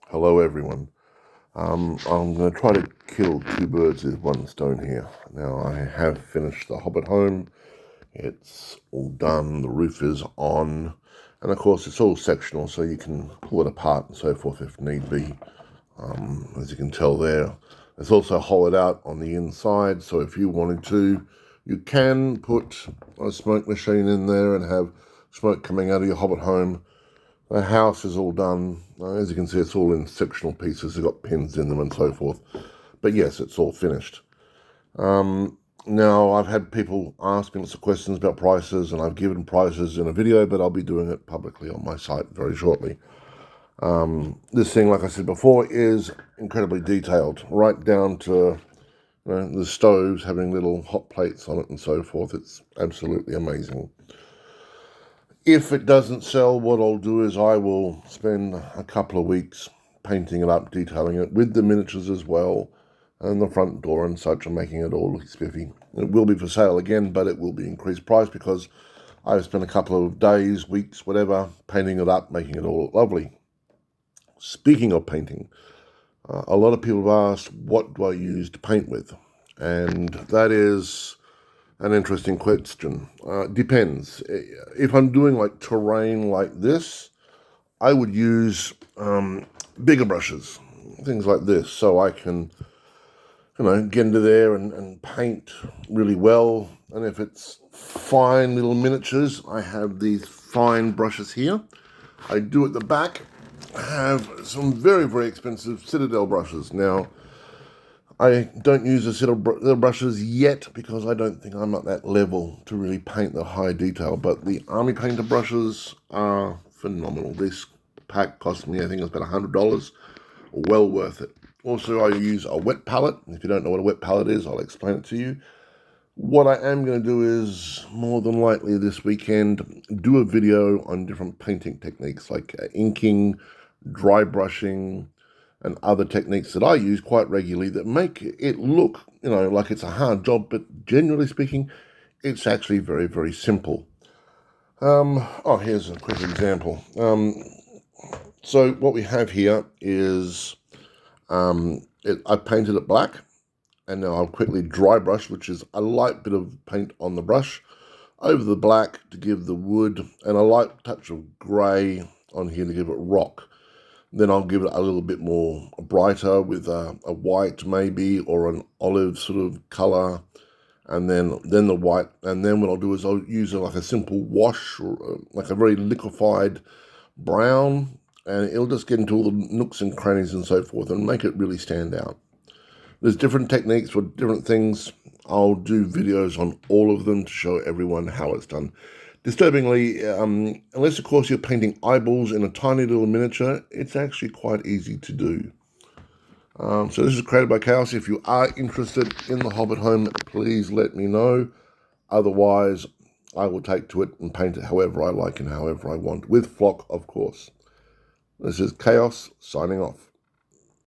Hello everyone. I'm going to try to kill two birds with one stone here. Now I have finished the Hobbit home. It's all done, the roof is on, and of course it's all sectional so you can pull it apart and so forth if need be. As you can tell there, it's also hollowed out on the inside, so if you wanted to, you can put a smoke machine in there and have smoke coming out of your Hobbit home. The house is all done. As you can see, it's all in sectional pieces. They've got pins in them and so forth. But yes, it's all finished. Now, I've had people ask me lots of questions about prices, and I've given prices in a video, but I'll be doing it publicly on my site very shortly. This thing, like I said before, is incredibly detailed, right down to the stoves having little hot plates on it and so forth. It's absolutely amazing. If it doesn't sell, what I'll do is I will spend a couple of weeks painting it up, detailing it with the miniatures as well, and the front door and such, and making it all look spiffy. It will be for sale again, but it will be increased price because I've spent a couple of days, weeks, whatever, painting it up, making it all lovely. Speaking of painting, a lot of people have asked, what do I use to paint with? And that is an interesting question. Depends. If I'm doing like terrain like this, I would use bigger brushes, things like this, so I can, get into there and paint really well. And if it's fine little miniatures, I have these fine brushes here. I do at the back have some very, very expensive Citadel brushes. Now, I don't use the Citadel brushes yet because I don't think I'm at that level to really paint the high detail, but the Army Painter brushes are phenomenal. This pack cost me, I think it was about $100. Well worth it. Also, I use a wet palette. If you don't know what a wet palette is, I'll explain it to you. What I am going to do is, more than likely this weekend, do a video on different painting techniques like inking, dry brushing, and other techniques that I use quite regularly that make it look, like it's a hard job, but generally speaking, it's actually very, very simple. Here's a quick example. So what we have here is, I painted it black, and now I'll quickly dry brush, which is a light bit of paint on the brush, over the black to give the wood, and a light touch of grey on here to give it rock. Then I'll give it a little bit more brighter with a white maybe, or an olive sort of colour, and then the white. And then what I'll do is I'll use like a simple wash, or like a very liquefied brown, and it'll just get into all the nooks and crannies and so forth and make it really stand out. There's different techniques for different things. I'll do videos on all of them to show everyone how it's done. Disturbingly, unless of course you're painting eyeballs in a tiny little miniature, it's actually quite easy to do. So this is created by Chaos. If you are interested in the Hobbit home, please let me know. Otherwise, I will take to it and paint it however I like and however I want, with Flock, of course. This is Chaos, signing off.